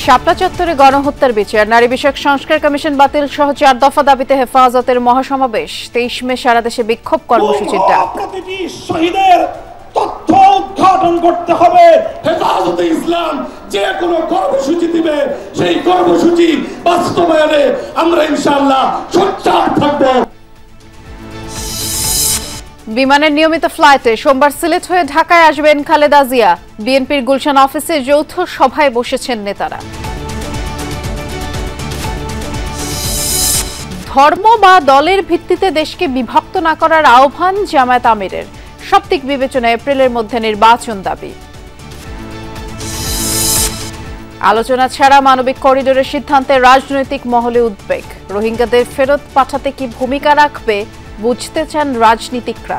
শাপলা চত্বরে গণহত্যার বিচার, নারী বিষয়ক সংস্কার কমিশন বাতিল সহ 4 দফা দাবিতে হেফাজতের মহাসমাবেশ। 23 মে সারা দেশে বিক্ষোভ কর্মসূচির ডাক। প্রতিটি শহীদের তথ্য উদ্ঘাটন করতে হবে। হেফাজতে ইসলাম যে কোনো কর্মসূচি দিবে, সেই কর্মসূচি বাস্তবায়নে আমরা ইনশাআল্লাহ সোচ্চার থাকব। বিমানের নিয়মিত ফ্লাইটে সোমবার সিলেট হয়ে ঢাকায় আসবেন খালেদা জিয়া। বিএনপির গুলশান অফিসে যৌথ সভায় বসেছেন নেতারা। ধর্ম বা দলের ভিত্তিতে দেশকে বিভক্ত না করার আহ্বান জামায়াত আমিরের। সব দিক বিবেচনায় এপ্রিলের মধ্যে নির্বাচন দাবি। আলোচনা ছাড়া মানবিক করিডোরের সিদ্ধান্তে রাজনৈতিক মহলে উদ্বেগ। রোহিঙ্গাদের ফেরত পাঠাতে কি ভূমিকা রাখবে বুঝতে চান রাজনীতিকরা।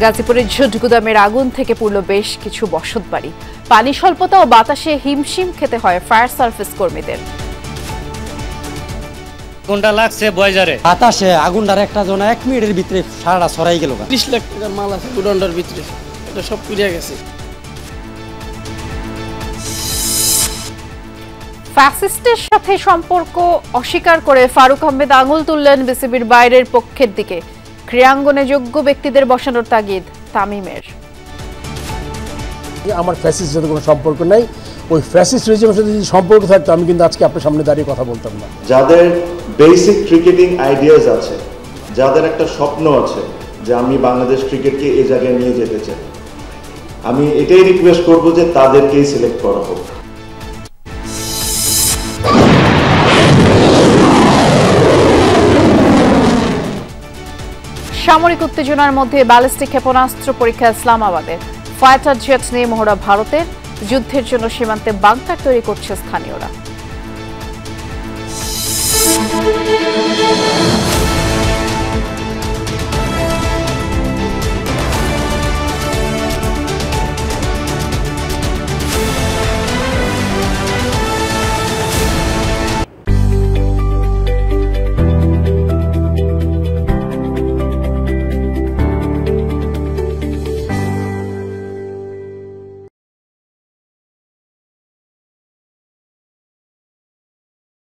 গাজীপুরের ঝুটগুদামের আগুন থেকে পুড়ল বেশ কিছু বসতবাড়ি। পানি স্বল্পতা ও বাতাসে হিমশিম খেতে হয় ফায়ার সার্ভিস কর্মীদের। কোনটা লাগছে বয়জারে বাতাসে আগুনটার একটা জন 1 মিনিটের ভিতরে সারাটা ছড়াই গেল। 30 লাখ টাকার মাল আছে গুডাউনটার ভিতরে, এটা সব পুড়িয়া গেছে। ফ্যাসিস্টের সাথে সম্পর্ক অস্বীকার করে ফারুক আহমেদ আঙুল তুললেন বিসিবির বাইরের পক্ষের দিকে। ক্রীড়াঙ্গনে যোগ্য ব্যক্তিদের বসানোর তাগিদ তামিমের। আমার ফ্যাসিস্টের সাথে কোনো সম্পর্ক নাই, ওই ফ্যাসিস্ট রেজিমের সাথে যদি সম্পর্ক থাকতো আমি কিন্তু আজকে আপনার সামনে দাঁড়িয়ে কথা বলতাম না। যাদের বেসিক ক্রিকেটিং আইডিয়াস আছে, যাদের একটা স্বপ্ন আছে যে আমি বাংলাদেশ ক্রিকেটকে এই জায়গায় নিয়ে যেতে চাই, আমি এটাই রিকোয়েস্ট করব যে তাদেরকেই সিলেক্ট করা হোক। সামরিক উত্তেজনার মধ্যে ব্যালিস্টিক ক্ষেপণাস্ত্র পরীক্ষা ইসলামাবাদে। ফাইটার জেট নিয়ে মহড়া ভারতের। যুদ্ধের জন্য সীমান্তে বাংকার তৈরি করছে স্থানীয়রা।